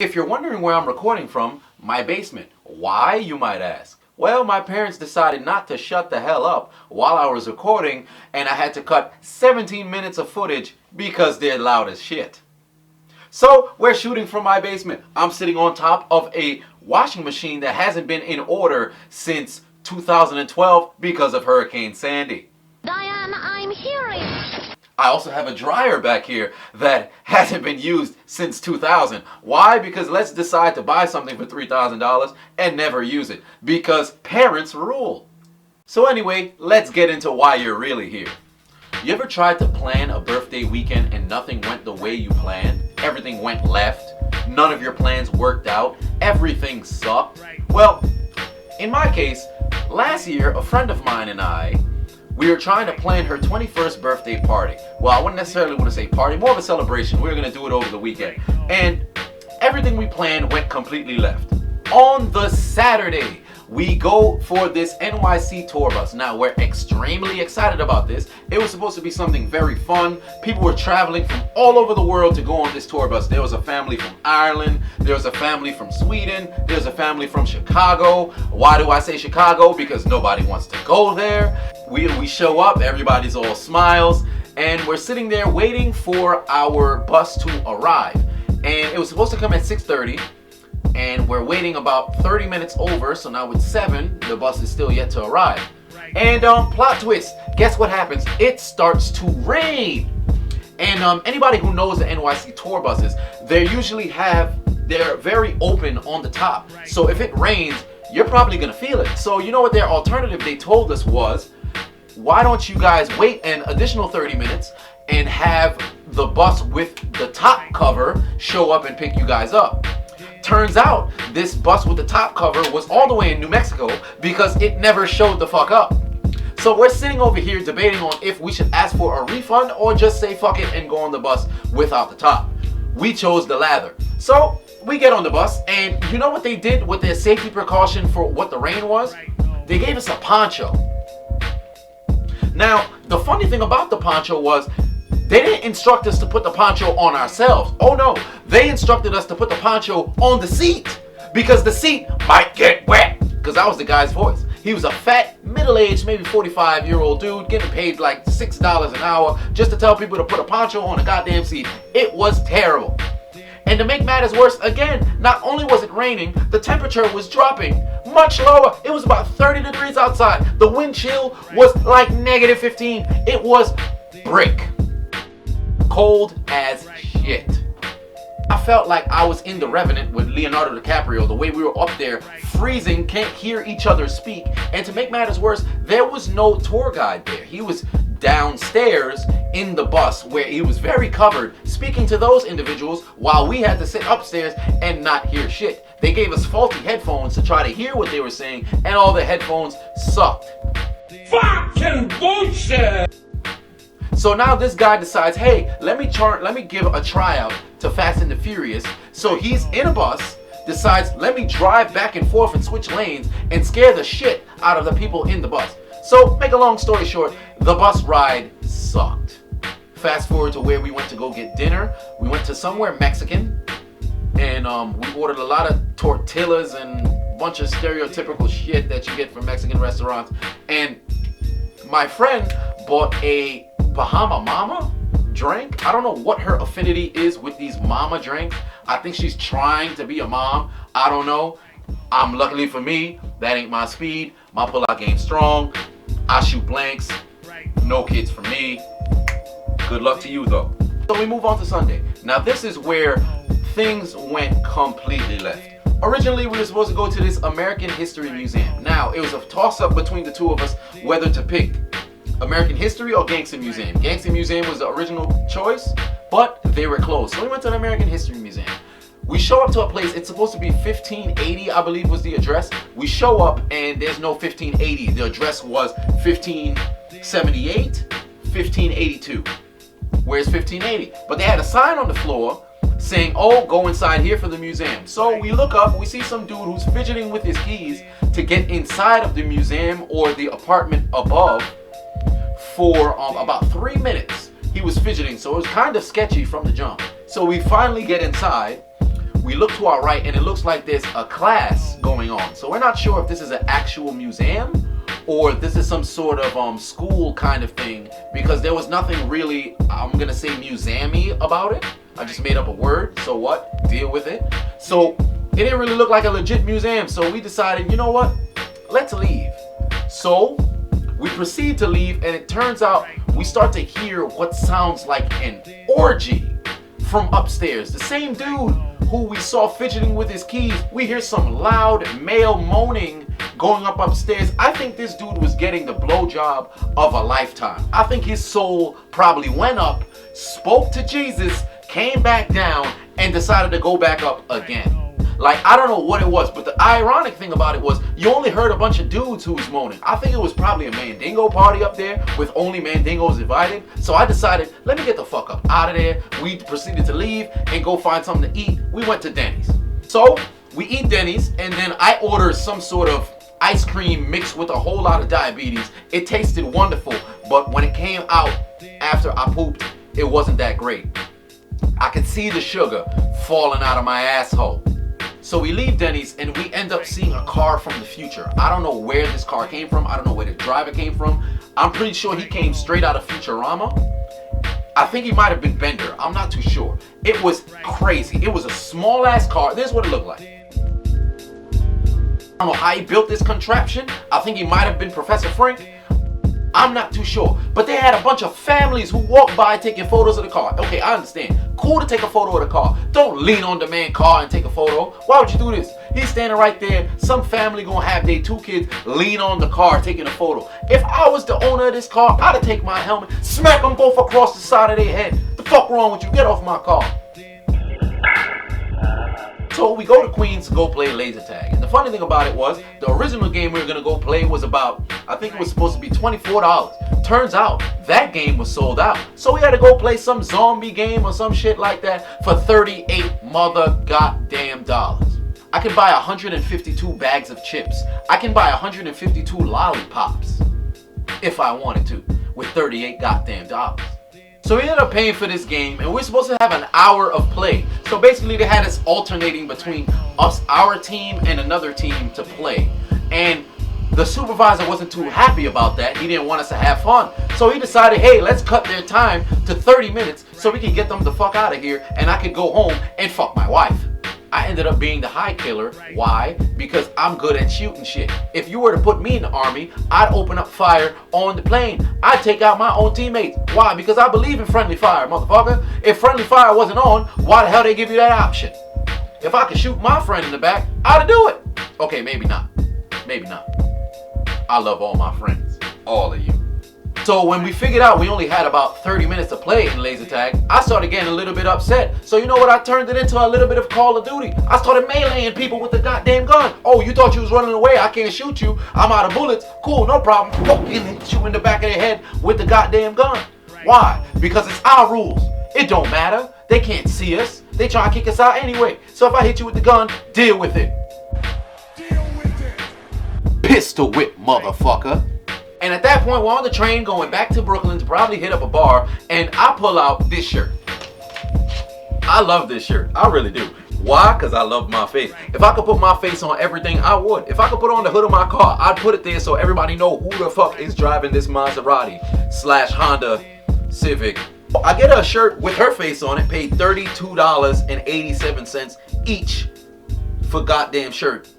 If you're wondering where I'm recording from, my basement. Why, you might ask? Well, my parents decided not to shut the hell up while I was recording, and I had to cut 17 minutes of footage because they're loud as shit. So, we're shooting from my basement. I'm sitting on top of a washing machine that hasn't been in order since 2012 because of Hurricane Sandy. Diane, I'm hearing. I also have a dryer back here that hasn't been used since 2000. Why? Because let's decide to buy something for $3,000 and never use it. Because parents rule. So anyway, let's get into why you're really here. You ever tried to plan a birthday weekend and nothing went the way you planned? Everything went left. None of your plans worked out. Everything sucked. Well, in my case, last year a friend of mine and we were trying to plan her 21st birthday party. Well, I wouldn't necessarily want to say party, more of a celebration. We were going to do it over the weekend. And everything we planned went completely left. On the Saturday, we go for this NYC tour bus. Now, we're extremely excited about this. It was supposed to be something very fun. People were traveling from all over the world to go on this tour bus. There was a family from Ireland. There was a family from Sweden. There's a family from Chicago. Why do I say Chicago? Because nobody wants to go there. We show up, everybody's all smiles, and we're sitting there waiting for our bus to arrive. And it was supposed to come at 6:30. And we're waiting about 30 minutes over, so now it's 7, the bus is still yet to arrive. And plot twist, guess what happens? It starts to rain. And anybody who knows the NYC tour buses, they're very open on the top. So if it rains, you're probably gonna feel it. So you know what their alternative they told us was, why don't you guys wait an additional 30 minutes and have the bus with the top cover show up and pick you guys up. Turns out, this bus with the top cover was all the way in New Mexico because it never showed the fuck up. So we're sitting over here debating on if we should ask for a refund or just say fuck it and go on the bus without the top. We chose the latter. So we get on the bus, and you know what they did with their safety precaution for what the rain was? They gave us a poncho. Now, the funny thing about the poncho was, they didn't instruct us to put the poncho on ourselves. Oh no, they instructed us to put the poncho on the seat because the seat might get wet. Because that was the guy's voice. He was a fat, middle-aged, maybe 45-year-old dude getting paid like $6 an hour just to tell people to put a poncho on a goddamn seat. It was terrible. And to make matters worse, again, not only was it raining, the temperature was dropping much lower. It was about 30 degrees outside. The wind chill was like -15. It was brick. Cold as shit. I felt like I was in The Revenant with Leonardo DiCaprio, the way we were up there freezing, can't hear each other speak. And to make matters worse, there was no tour guide there. He was downstairs in the bus where he was very covered, speaking to those individuals while we had to sit upstairs and not hear shit. They gave us faulty headphones to try to hear what they were saying, and all the headphones sucked. Fucking bullshit! So now this guy decides, hey, let me give a tryout to Fast and the Furious. So he's in a bus, decides, let me drive back and forth and switch lanes and scare the shit out of the people in the bus. So, make a long story short, the bus ride sucked. Fast forward to where we went to go get dinner. We went to somewhere Mexican, and we ordered a lot of tortillas and a bunch of stereotypical shit that you get from Mexican restaurants. And my friend bought a Bahama Mama drink. I don't know what her affinity is with these mama drinks. I think she's trying to be a mom. I don't know. Luckily for me, that ain't my speed. My pull-out game's strong. I shoot blanks. No kids for me. Good luck to you though. So we move on to Sunday. Now this is where things went completely left. Originally we were supposed to go to this American History Museum. Now it was a toss-up between the two of us whether to pick American History or Gangsta Museum. Gangsta Museum was the original choice, but they were closed. So we went to the American History Museum. We show up to a place, it's supposed to be 1580, I believe was the address. We show up and there's no 1580. The address was 1578, 1582. Where's 1580? But they had a sign on the floor saying, oh, go inside here for the museum. So we look up, we see some dude who's fidgeting with his keys to get inside of the museum or the apartment above for about 3 minutes. He was fidgeting, so it was kind of sketchy from the jump. So we finally get inside. we look to our right and it looks like there's a class going on. So we're not sure if this is an actual museum or this is some sort of school kind of thing, because there was nothing really, I'm gonna say, museum-y about it. I just made up a word, so what? Deal with it. So it didn't really look like a legit museum, so we decided, you know what? Let's leave. So we proceed to leave, and it turns out we start to hear what sounds like an orgy from upstairs. The same dude who we saw fidgeting with his keys, we hear some loud male moaning going up upstairs. I think this dude was getting the blowjob of a lifetime. I think his soul probably went up, spoke to Jesus, came back down, and decided to go back up again. Like, I don't know what it was, but the ironic thing about it was you only heard a bunch of dudes who was moaning. I think it was probably a Mandingo party up there with only Mandingos invited. So I decided, let me get the fuck up out of there. We proceeded to leave and go find something to eat. We went to Denny's. So we eat Denny's, and then I order some sort of ice cream mixed with a whole lot of diabetes. It tasted wonderful, but when it came out after I pooped, it wasn't that great. I could see the sugar falling out of my asshole. So we leave Denny's and we end up seeing a car from the future. I don't know where this car came from. I don't know where the driver came from. I'm pretty sure he came straight out of Futurama. I think he might have been Bender. I'm not too sure. It was crazy. It was a small ass car. This is what it looked like. I don't know how he built this contraption. I think he might have been Professor Frank. I'm not too sure. But they had a bunch of families who walked by taking photos of the car. Okay, I understand. Cool to take a photo of the car. Don't lean on the man's car and take a photo. Why would you do this? He's standing right there. Some family gonna have their 2 kids lean on the car taking a photo. If I was the owner of this car, I'd have taken my helmet, smack them both across the side of their head. The fuck wrong with you? Get off my car. So we go to Queens to go play laser tag. And the funny thing about it was, the original game we were gonna go play was about, I think it was supposed to be $24. Turns out, that game was sold out. So we had to go play some zombie game or some shit like that for 38 mother goddamn dollars. I can buy 152 bags of chips. I can buy 152 lollipops if I wanted to with 38 goddamn dollars. So we ended up paying for this game, and we're supposed to have an hour of play. So basically they had us alternating between us, our team, and another team to play. And the supervisor wasn't too happy about that. He didn't want us to have fun. So he decided, hey, let's cut their time to 30 minutes so we can get them the fuck out of here and I could go home and fuck my wife. I ended up being the high killer. Why? Because I'm good at shooting shit. If you were to put me in the army, I'd open up fire on the plane. I'd take out my own teammates. Why? Because I believe in friendly fire, motherfucker. If friendly fire wasn't on, why the hell they give you that option? If I could shoot my friend in the back, I'd do it. Okay, maybe not. Maybe not. I love all my friends. All of you. So when we figured out we only had about 30 minutes to play in laser tag, I started getting a little bit upset. So you know what? I turned it into a little bit of Call of Duty. I started meleeing people with the goddamn gun. Oh, you thought you was running away? I can't shoot you. I'm out of bullets. Cool, no problem. Fucking hit you in the back of the head with the goddamn gun. Why? Because it's our rules. It don't matter. They can't see us. They try to kick us out anyway. So if I hit you with the gun, deal with it. Deal with it. Pistol whip, motherfucker. And at that point, we're on the train going back to Brooklyn to probably hit up a bar, and I pull out this shirt. I love this shirt. I really do. Why? Because I love my face. If I could put my face on everything, I would. If I could put on the hood of my car, I'd put it there so everybody know who the fuck is driving this Maserati / Honda Civic. I get a shirt with her face on it, paid $32.87 each for goddamn shirt.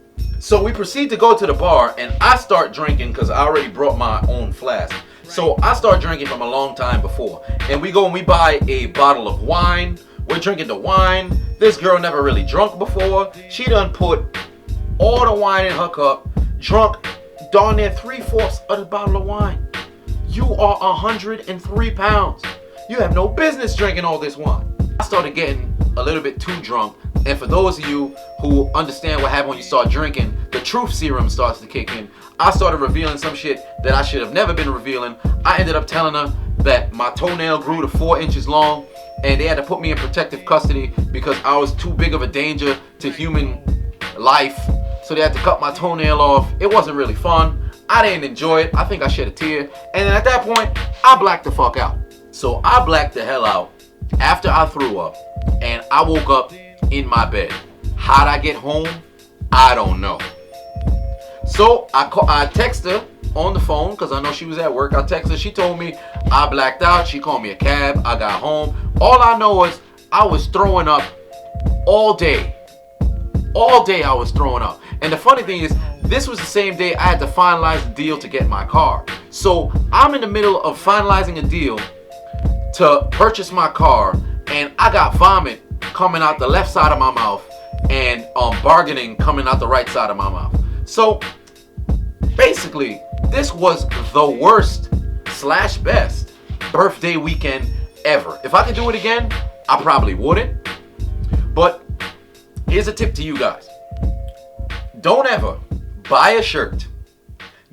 So we proceed to go to the bar, and I start drinking because I already brought my own flask. So I start drinking from a long time before. And we go and we buy a bottle of wine. We're drinking the wine. This girl never really drunk before. She done put all the wine in her cup, drunk darn near 3/4 of the bottle of wine. You are 103 pounds. You have no business drinking all this wine. I started getting a little bit too drunk. And for those of you who understand what happens when you start drinking, the truth serum starts to kick in. I started revealing some shit that I should have never been revealing. I ended up telling her that my toenail grew to 4 inches long, and they had to put me in protective custody because I was too big of a danger to human life. So they had to cut my toenail off. It wasn't really fun. I didn't enjoy it. I think I shed a tear. And then at that point, I blacked the fuck out. So I blacked the hell out after I threw up, and I woke up in my bed. How'd I get home? I don't know. So I text her on the phone because I know she was at work. I text her. She told me I blacked out. She called me a cab. I got home. All I know is I was throwing up all day. All day I was throwing up. And the funny thing is, this was the same day I had to finalize the deal to get my car. So I'm in the middle of finalizing a deal to purchase my car, and I got vomit coming out the left side of my mouth and bargaining coming out the right side of my mouth. So basically, this was the worst / best birthday weekend ever. If I could do it again, I probably wouldn't. But here's a tip to you guys. Don't ever buy a shirt,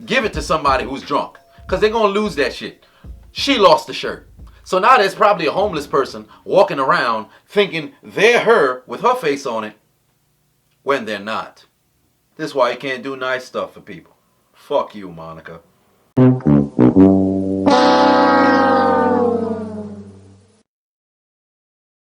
give it to somebody who's drunk, because they're going to lose that shit. She lost the shirt. So now there's probably a homeless person walking around thinking they're her with her face on it when they're not. This is why you can't do nice stuff for people. Fuck you, Monica.